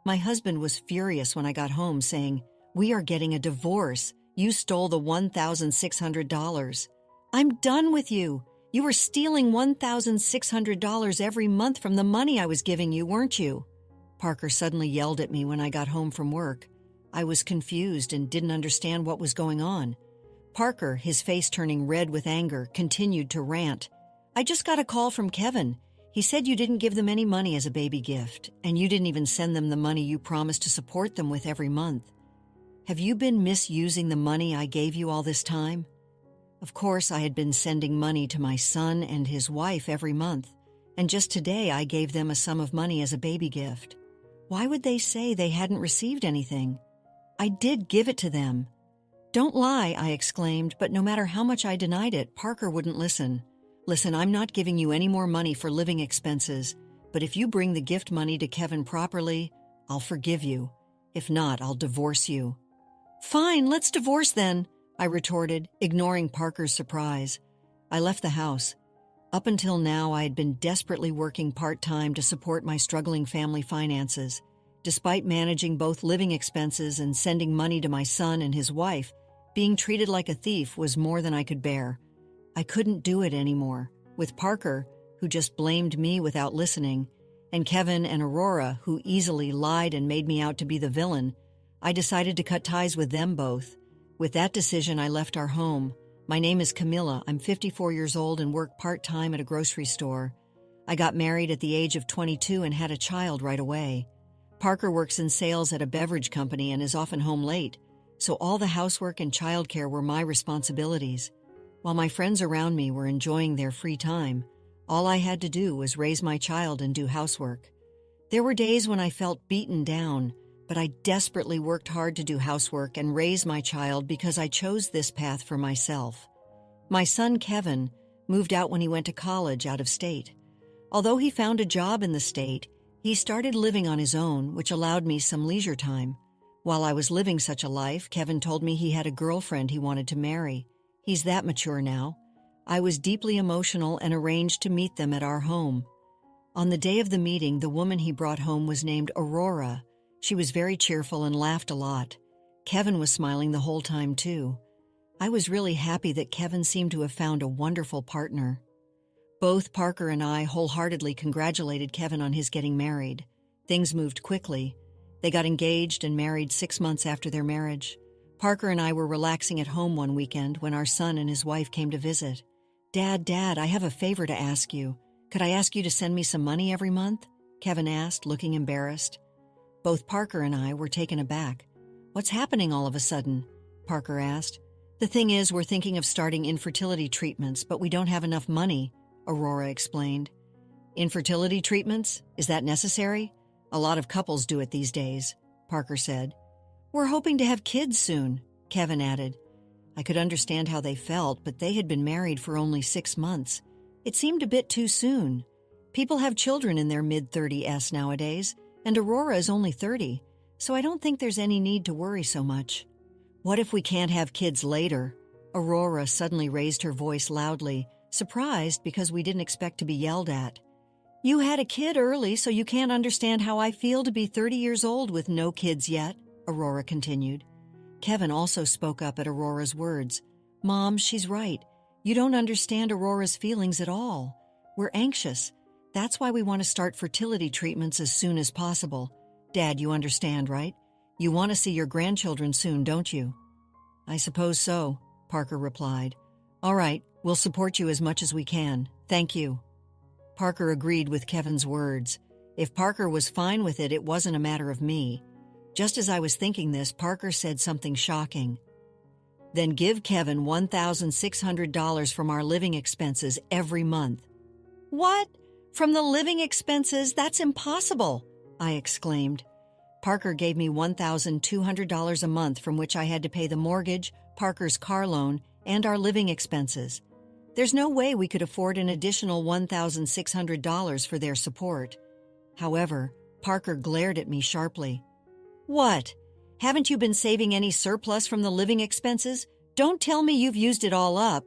My husband was furious when I got home, saying, "We are getting a divorce. You stole the $1,600. I'm done with you. You were stealing $1,600 every month from the money I was giving you, weren't you?" Parker suddenly yelled at me when I got home from work. I was confused and didn't understand what was going on. Parker, his face turning red with anger, continued to rant. "I just got a call from Kevin. He said you didn't give them any money as a baby gift, and you didn't even send them the money you promised to support them with every month. Have you been misusing the money I gave you all this time?" Of course, I had been sending money to my son and his wife every month, and just today I gave them a sum of money as a baby gift. Why would they say they hadn't received anything? I did give it to them. "Don't lie," I exclaimed, but no matter how much I denied it, Parker wouldn't listen. "Listen, I'm not giving you any more money for living expenses, but if you bring the gift money to Kevin properly, I'll forgive you. If not, I'll divorce you." "Fine, let's divorce then," I retorted, ignoring Parker's surprise. I left the house. Up until now, I had been desperately working part-time to support my struggling family finances. Despite managing both living expenses and sending money to my son and his wife, being treated like a thief was more than I could bear. I couldn't do it anymore. With Parker, who just blamed me without listening, and Kevin and Aurora, who easily lied and made me out to be the villain, I decided to cut ties with them both. With that decision, I left our home. My name is Camilla. I'm 54 years old and work part-time at a grocery store. I got married at the age of 22 and had a child right away. Parker works in sales at a beverage company and is often home late, so all the housework and childcare were my responsibilities. While my friends around me were enjoying their free time, all I had to do was raise my child and do housework. There were days when I felt beaten down, but I desperately worked hard to do housework and raise my child because I chose this path for myself. My son, Kevin, moved out when he went to college out of state. Although he found a job in the state, he started living on his own, which allowed me some leisure time. While I was living such a life, Kevin told me he had a girlfriend he wanted to marry. He's that mature now. I was deeply emotional and arranged to meet them at our home. On the day of the meeting, the woman he brought home was named Aurora. She was very cheerful and laughed a lot. Kevin was smiling the whole time, too. I was really happy that Kevin seemed to have found a wonderful partner. Both Parker and I wholeheartedly congratulated Kevin on his getting married. Things moved quickly. They got engaged and married 6 months after their marriage. Parker and I were relaxing at home one weekend when our son and his wife came to visit. Dad, I have a favor to ask you. Could I ask you to send me some money every month?" Kevin asked, looking embarrassed. Both Parker and I were taken aback. "What's happening all of a sudden?" Parker asked. "The thing is, we're thinking of starting infertility treatments, but we don't have enough money," Aurora explained. "Infertility treatments? Is that necessary? A lot of couples do it these days," Parker said. "We're hoping to have kids soon," Kevin added. I could understand how they felt, but they had been married for only 6 months. It seemed a bit too soon. People have children in their mid-30s nowadays, and Aurora is only 30, so I don't think there's any need to worry so much. "What if we can't have kids later?" Aurora suddenly raised her voice loudly, surprised because we didn't expect to be yelled at. "You had a kid early, so you can't understand how I feel to be 30 years old with no kids yet," Aurora continued. Kevin also spoke up at Aurora's words. "Mom, she's right. You don't understand Aurora's feelings at all. We're anxious. That's why we want to start fertility treatments as soon as possible. Dad, you understand, right? You want to see your grandchildren soon, don't you?" "I suppose so," Parker replied. "All right, we'll support you as much as we can. Thank you." Parker agreed with Kevin's words. If Parker was fine with it, it wasn't a matter of me. Just as I was thinking this, Parker said something shocking. "Then give Kevin $1,600 from our living expenses every month." "What? From the living expenses? That's impossible," I exclaimed. Parker gave me $1,200 a month from which I had to pay the mortgage, Parker's car loan, and our living expenses. There's no way we could afford an additional $1,600 for their support. However, Parker glared at me sharply. "What? Haven't you been saving any surplus from the living expenses? Don't tell me you've used it all up."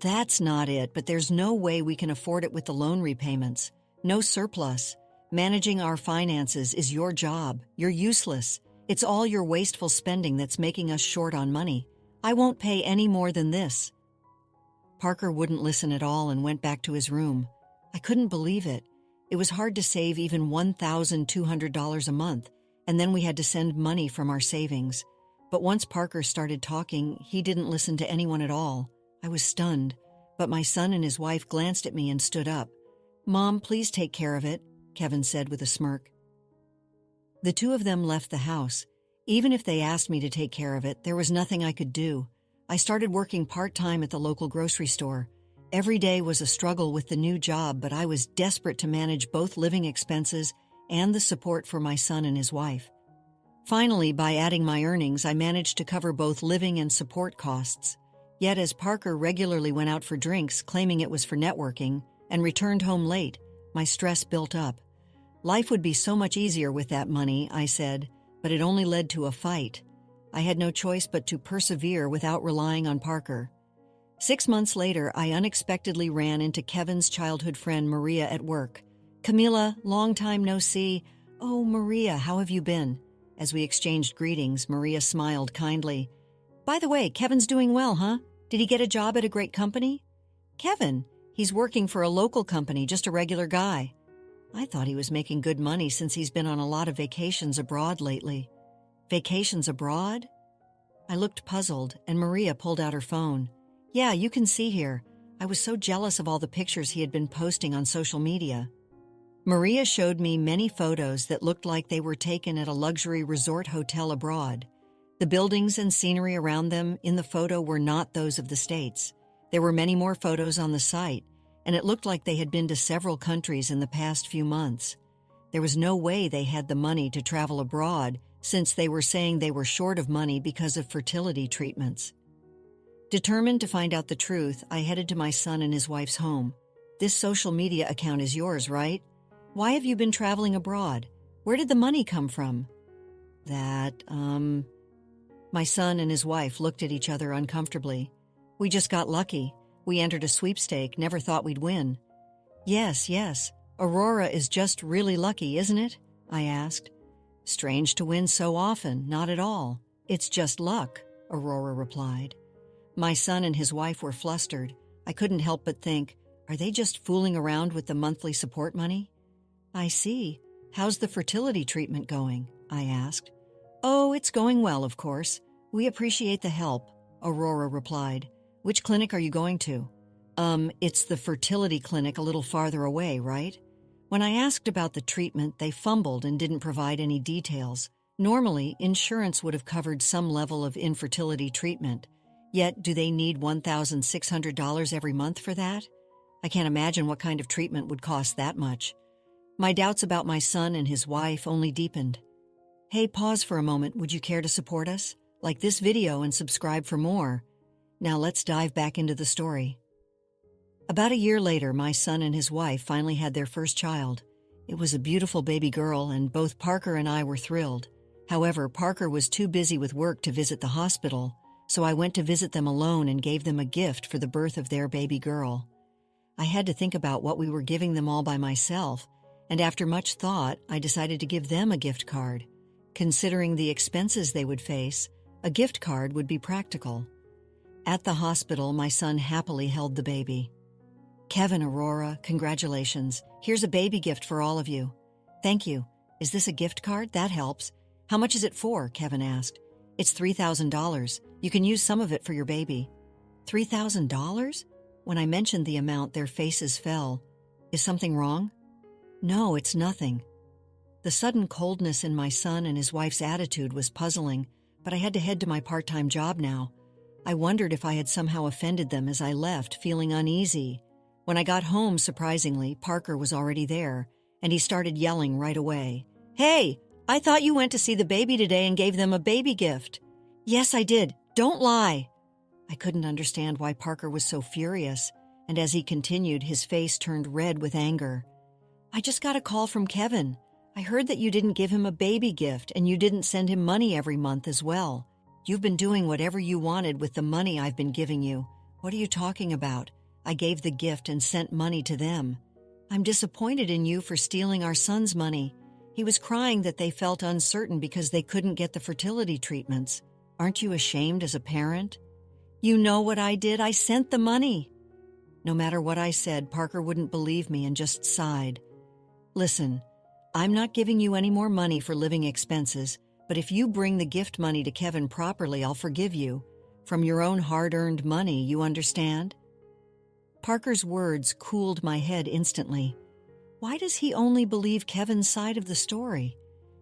"That's not it, but there's no way we can afford it with the loan repayments. No surplus. Managing our finances is your job. You're useless. It's all your wasteful spending that's making us short on money. I won't pay any more than this." Parker wouldn't listen at all and went back to his room. I couldn't believe it. It was hard to save even $1,200 a month, and then we had to send money from our savings. But once Parker started talking, he didn't listen to anyone at all. I was stunned, but my son and his wife glanced at me and stood up. "Mom, please take care of it," Kevin said with a smirk. The two of them left the house. Even if they asked me to take care of it, there was nothing I could do. I started working part-time at the local grocery store. Every day was a struggle with the new job, but I was desperate to manage both living expenses and the support for my son and his wife. Finally, by adding my earnings, I managed to cover both living and support costs. Yet as Parker regularly went out for drinks, claiming it was for networking, and returned home late, my stress built up. Life would be so much easier with that money, I said, but it only led to a fight. I had no choice but to persevere without relying on Parker. 6 months later, I unexpectedly ran into Kevin's childhood friend Maria at work. "Camila, long time no see. Oh, Maria, how have you been?" As we exchanged greetings, Maria smiled kindly. "By the way, Kevin's doing well, huh? Did he get a job at a great company?" "Kevin? He's working for a local company, just a regular guy." I thought he was making good money since he's been on a lot of vacations abroad lately. Vacations abroad? I looked puzzled, and Maria pulled out her phone. "Yeah, you can see here. I was so jealous of all the pictures he had been posting on social media." Maria showed me many photos that looked like they were taken at a luxury resort hotel abroad. The buildings and scenery around them in the photo were not those of the States. There were many more photos on the site, and it looked like they had been to several countries in the past few months. There was no way they had the money to travel abroad, since they were saying they were short of money because of fertility treatments. Determined to find out the truth, I headed to my son and his wife's home. "This social media account is yours, right? Why have you been traveling abroad? Where did the money come from?" My son and his wife looked at each other uncomfortably. "We just got lucky. We entered a sweepstake, never thought we'd win." Yes. Aurora is just really lucky, isn't it?" I asked. "Strange to win so often, not at all. It's just luck," Aurora replied. My son and his wife were flustered. I couldn't help but think, are they just fooling around with the monthly support money? "I see. How's the fertility treatment going?" I asked. "Oh, it's going well, of course. We appreciate the help," Aurora replied. "Which clinic are you going to?" It's the fertility clinic a little farther away, right?" When I asked about the treatment, they fumbled and didn't provide any details. Normally, insurance would have covered some level of infertility treatment. Yet, do they need $1,600 every month for that? I can't imagine what kind of treatment would cost that much. My doubts about my son and his wife only deepened. "Hey, pause for a moment. Would you care to support us? Like this video and subscribe for more." Now let's dive back into the story. About a year later, my son and his wife finally had their first child. It was a beautiful baby girl, and both Parker and I were thrilled. However, Parker was too busy with work to visit the hospital, so I went to visit them alone and gave them a gift for the birth of their baby girl. I had to think about what we were giving them all by myself, and after much thought, I decided to give them a gift card. Considering the expenses they would face, a gift card would be practical. At the hospital, my son happily held the baby. "Kevin, Aurora, congratulations. Here's a baby gift for all of you." "Thank you. Is this a gift card? That helps." "How much is it for?" Kevin asked. "It's $3,000. You can use some of it for your baby." $3,000? When I mentioned the amount, their faces fell. "Is something wrong?" "No, it's nothing." The sudden coldness in my son and his wife's attitude was puzzling, but I had to head to my part-time job now. I wondered if I had somehow offended them as I left, feeling uneasy. When I got home, surprisingly, Parker was already there, and he started yelling right away. "Hey, I thought you went to see the baby today and gave them a baby gift." "Yes, I did. Don't lie." I couldn't understand why Parker was so furious, and as he continued, his face turned red with anger. "I just got a call from Kevin. I heard that you didn't give him a baby gift and you didn't send him money every month as well. You've been doing whatever you wanted with the money I've been giving you. What are you talking about? I gave the gift and sent money to them." I'm disappointed in you for stealing our son's money. He was crying that they felt uncertain because they couldn't get the fertility treatments. Aren't you ashamed as a parent? You know what I did? I sent the money. No matter what I said, Parker wouldn't believe me and just sighed. Listen, I'm not giving you any more money for living expenses, but if you bring the gift money to Kevin properly, I'll forgive you. From your own hard-earned money, you understand? Parker's words cooled my head instantly. Why does he only believe Kevin's side of the story?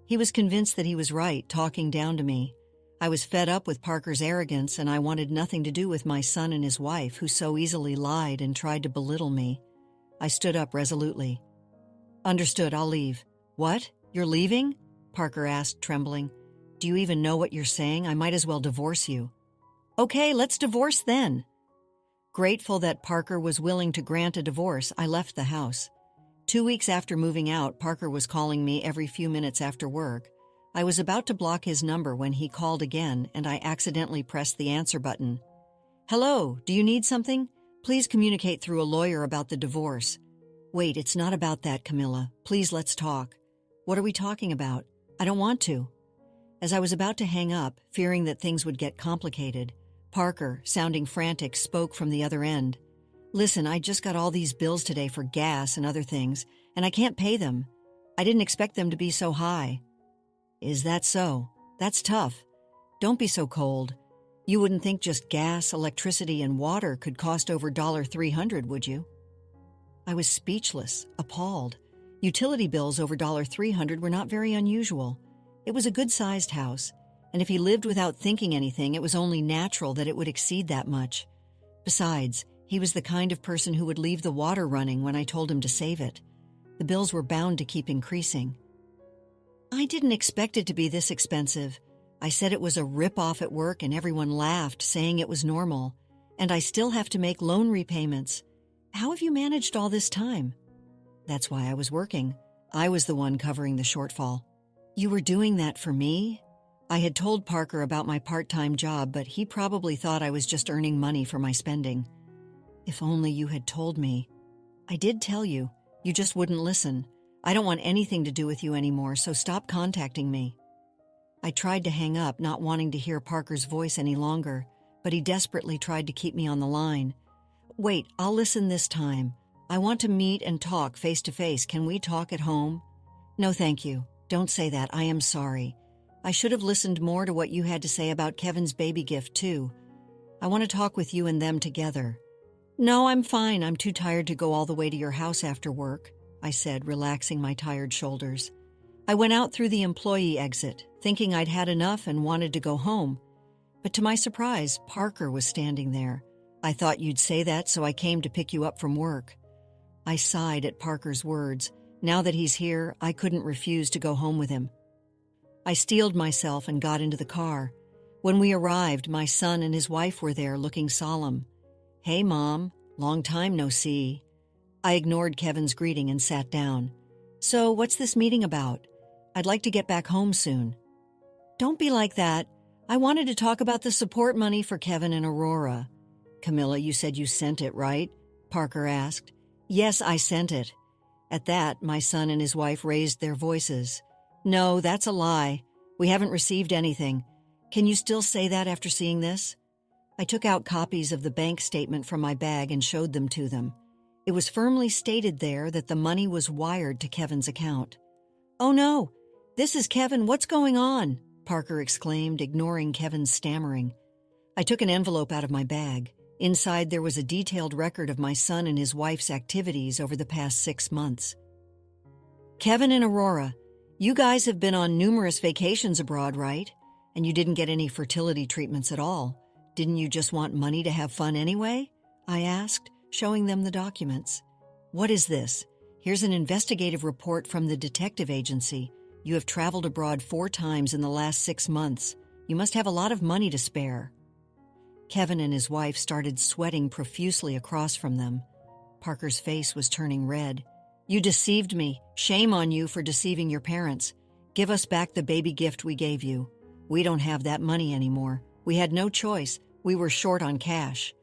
He was convinced that he was right, talking down to me. I was fed up with Parker's arrogance, and I wanted nothing to do with my son and his wife, who so easily lied and tried to belittle me. I stood up resolutely. Understood, I'll leave. What? You're leaving? Parker asked, trembling. Do you even know what you're saying? I might as well divorce you. Okay, let's divorce then. Grateful that Parker was willing to grant a divorce, I left the house. 2 weeks after moving out, Parker was calling me every few minutes after work. I was about to block his number when he called again, and I accidentally pressed the answer button. Hello, do you need something? Please communicate through a lawyer about the divorce. Wait, it's not about that, Camilla. Please, let's talk. What are we talking about? I don't want to. As I was about to hang up, fearing that things would get complicated, Parker, sounding frantic, spoke from the other end. Listen, I just got all these bills today for gas and other things, and I can't pay them. I didn't expect them to be so high. Is that so? That's tough. Don't be so cold. You wouldn't think just gas, electricity, and water could cost over $300, would you? I was speechless, appalled. Utility bills over $300 were not very unusual. It was a good-sized house, and if he lived without thinking anything, it was only natural that it would exceed that much. Besides, he was the kind of person who would leave the water running when I told him to save it. The bills were bound to keep increasing. I didn't expect it to be this expensive. I said it was a rip-off at work and everyone laughed, saying it was normal. And I still have to make loan repayments. How have you managed all this time? That's why I was working. I was the one covering the shortfall. You were doing that for me? I had told Parker about my part-time job, but he probably thought I was just earning money for my spending. If only you had told me. I did tell you. You just wouldn't listen. I don't want anything to do with you anymore, so stop contacting me. I tried to hang up, not wanting to hear Parker's voice any longer, but he desperately tried to keep me on the line. Wait, I'll listen this time. I want to meet and talk face to face. Can we talk at home? No, thank you. Don't say that. I am sorry. I should have listened more to what you had to say about Kevin's baby gift, too. I want to talk with you and them together. No, I'm fine. I'm too tired to go all the way to your house after work, I said, relaxing my tired shoulders. I went out through the employee exit, thinking I'd had enough and wanted to go home. But to my surprise, Parker was standing there. I thought you'd say that, so I came to pick you up from work. I sighed at Parker's words. Now that he's here, I couldn't refuse to go home with him. I steeled myself and got into the car. When we arrived, my son and his wife were there, looking solemn. Hey, Mom. Long time no see. I ignored Kevin's greeting and sat down. So, what's this meeting about? I'd like to get back home soon. Don't be like that. I wanted to talk about the support money for Kevin and Aurora. Camilla, you said you sent it, right? Parker asked. Yes, I sent it. At that, my son and his wife raised their voices. No, that's a lie. We haven't received anything. Can you still say that after seeing this? I took out copies of the bank statement from my bag and showed them to them. It was firmly stated there that the money was wired to Kevin's account. Oh no, this is Kevin. What's going on? Parker exclaimed, ignoring Kevin's stammering. I took an envelope out of my bag. Inside there was a detailed record of my son and his wife's activities over the past 6 months. Kevin and Aurora, you guys have been on numerous vacations abroad, right? And you didn't get any fertility treatments at all. Didn't you just want money to have fun anyway? I asked, showing them the documents. What is this? Here's an investigative report from the detective agency. You have traveled abroad 4 times in the last 6 months. You must have a lot of money to spare. Kevin and his wife started sweating profusely across from them. Parker's face was turning red. You deceived me. Shame on you for deceiving your parents. Give us back the baby gift we gave you. We don't have that money anymore. We had no choice. We were short on cash.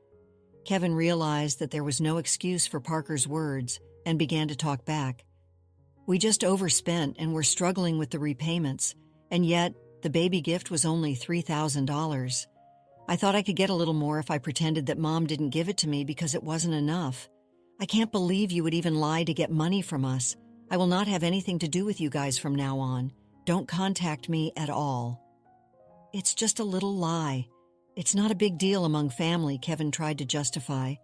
Kevin realized that there was no excuse for Parker's words, and began to talk back. We just overspent and were struggling with the repayments, and yet the baby gift was only $3,000. I thought I could get a little more if I pretended that Mom didn't give it to me because it wasn't enough. I can't believe you would even lie to get money from us. I will not have anything to do with you guys from now on. Don't contact me at all. It's just a little lie. It's not a big deal among family, Kevin tried to justify.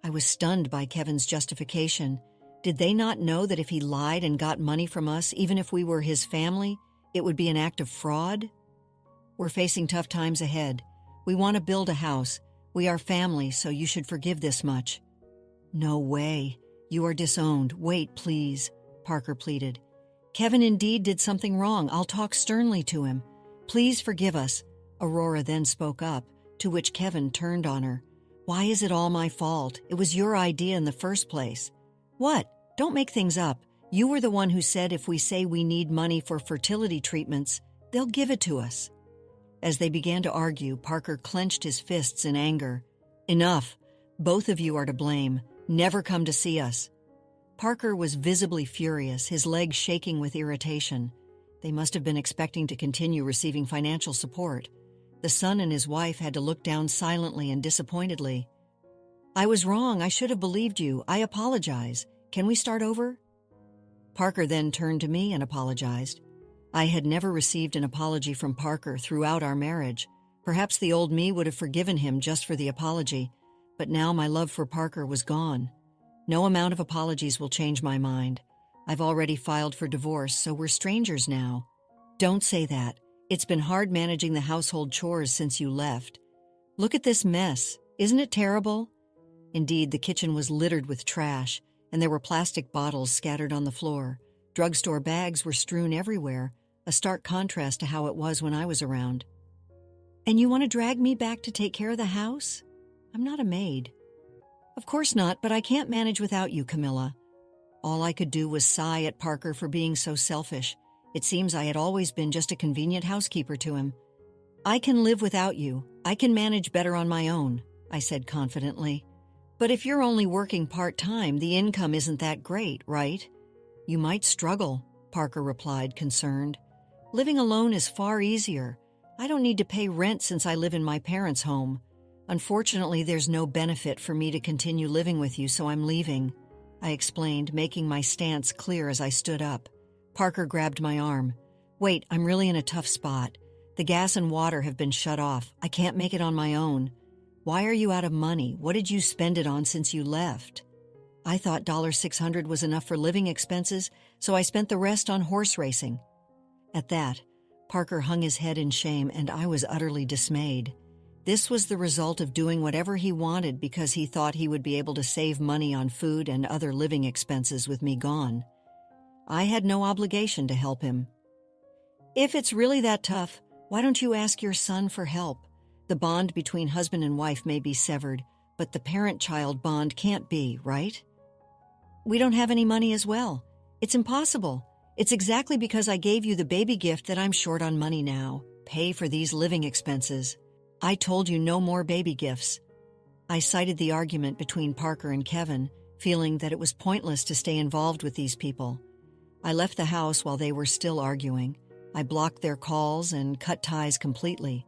I was stunned by Kevin's justification. Did they not know that if he lied and got money from us, even if we were his family, it would be an act of fraud? We're facing tough times ahead. We want to build a house. We are family, so you should forgive this much. No way. You are disowned. Wait, please, Parker pleaded. Kevin indeed did something wrong. I'll talk sternly to him. Please forgive us. Aurora then spoke up, to which Kevin turned on her. Why is it all my fault? It was your idea in the first place. What? Don't make things up. You were the one who said if we say we need money for fertility treatments, they'll give it to us. As they began to argue, Parker clenched his fists in anger. Enough. Both of you are to blame. Never come to see us. Parker was visibly furious, his legs shaking with irritation. They must have been expecting to continue receiving financial support. The son and his wife had to look down silently and disappointedly. I was wrong. I should have believed you. I apologize. Can we start over? Parker then turned to me and apologized. I had never received an apology from Parker throughout our marriage. Perhaps the old me would have forgiven him just for the apology, but now my love for Parker was gone. No amount of apologies will change my mind. I've already filed for divorce, so we're strangers now. Don't say that. It's been hard managing the household chores since you left. Look at this mess. Isn't it terrible? Indeed, the kitchen was littered with trash, and there were plastic bottles scattered on the floor. Drugstore bags were strewn everywhere, a stark contrast to how it was when I was around. And you want to drag me back to take care of the house? I'm not a maid. Of course not, but I can't manage without you, Camilla. All I could do was sigh at Parker for being so selfish. It seems I had always been just a convenient housekeeper to him. I can live without you. I can manage better on my own, I said confidently. But if you're only working part-time, the income isn't that great, right? You might struggle, Parker replied, concerned. Living alone is far easier. I don't need to pay rent since I live in my parents' home. Unfortunately, there's no benefit for me to continue living with you, so I'm leaving, I explained, making my stance clear as I stood up. Parker grabbed my arm. Wait, I'm really in a tough spot. The gas and water have been shut off. I can't make it on my own. Why are you out of money? What did you spend it on since you left? I thought $600 was enough for living expenses, so I spent the rest on horse racing. At that, Parker hung his head in shame, and I was utterly dismayed. This was the result of doing whatever he wanted because he thought he would be able to save money on food and other living expenses with me gone. I had no obligation to help him. If it's really that tough, why don't you ask your son for help? The bond between husband and wife may be severed, but the parent-child bond can't be, right? We don't have any money as well. It's impossible. It's exactly because I gave you the baby gift that I'm short on money now. Pay for these living expenses. I told you no more baby gifts. I cited the argument between Parker and Kevin, feeling that it was pointless to stay involved with these people. I left the house while they were still arguing. I blocked their calls and cut ties completely.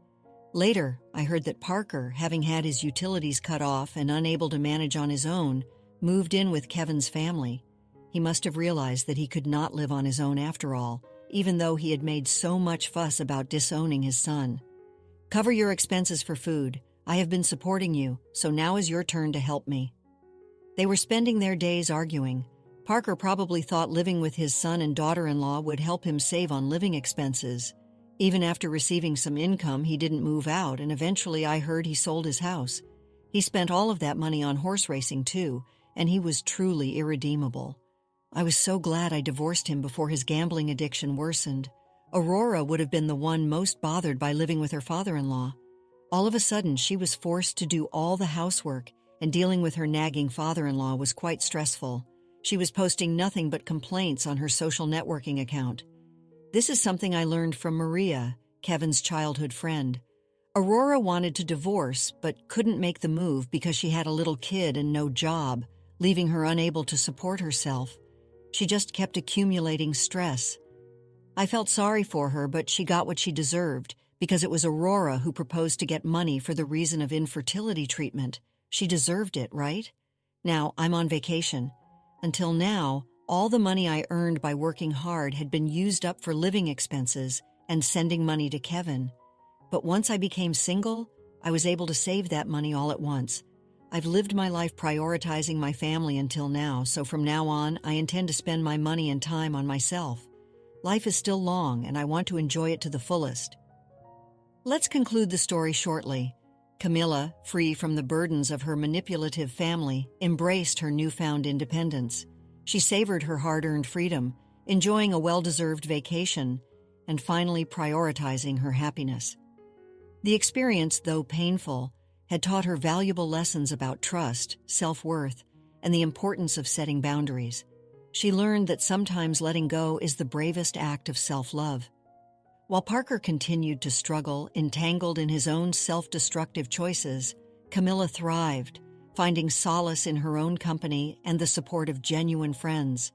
Later, I heard that Parker, having had his utilities cut off and unable to manage on his own, moved in with Kevin's family. He must have realized that he could not live on his own after all, even though he had made so much fuss about disowning his son. Cover your expenses for food. I have been supporting you, so now is your turn to help me. They were spending their days arguing. Parker probably thought living with his son and daughter-in-law would help him save on living expenses. Even after receiving some income, he didn't move out, and eventually I heard he sold his house. He spent all of that money on horse racing too, and he was truly irredeemable. I was so glad I divorced him before his gambling addiction worsened. Aurora would have been the one most bothered by living with her father-in-law. All of a sudden, she was forced to do all the housework, and dealing with her nagging father-in-law was quite stressful. She was posting nothing but complaints on her social networking account. This is something I learned from Maria, Kevin's childhood friend. Aurora wanted to divorce, but couldn't make the move because she had a little kid and no job, leaving her unable to support herself. She just kept accumulating stress. I felt sorry for her, but she got what she deserved because it was Aurora who proposed to get money for the reason of infertility treatment. She deserved it, right? Now, I'm on vacation. Until now, all the money I earned by working hard had been used up for living expenses and sending money to Kevin. But once I became single, I was able to save that money all at once. I've lived my life prioritizing my family until now, so from now on, I intend to spend my money and time on myself. Life is still long, and I want to enjoy it to the fullest. Let's conclude the story shortly. Camilla, free from the burdens of her manipulative family, embraced her newfound independence. She savored her hard-earned freedom, enjoying a well-deserved vacation, and finally prioritizing her happiness. The experience, though painful, had taught her valuable lessons about trust, self-worth, and the importance of setting boundaries. She learned that sometimes letting go is the bravest act of self-love. While Parker continued to struggle, entangled in his own self-destructive choices, Camilla thrived, finding solace in her own company and the support of genuine friends.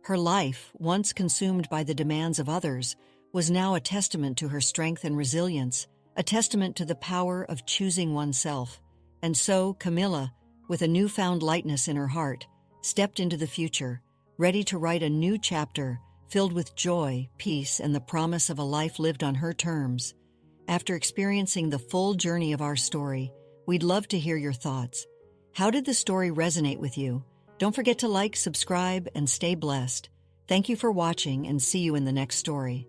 Her life, once consumed by the demands of others, was now a testament to her strength and resilience, a testament to the power of choosing oneself. And so, Camilla, with a newfound lightness in her heart, stepped into the future, ready to write a new chapter filled with joy, peace, and the promise of a life lived on her terms. After experiencing the full journey of our story, we'd love to hear your thoughts. How did the story resonate with you? Don't forget to like, subscribe, and stay blessed. Thank you for watching, and see you in the next story.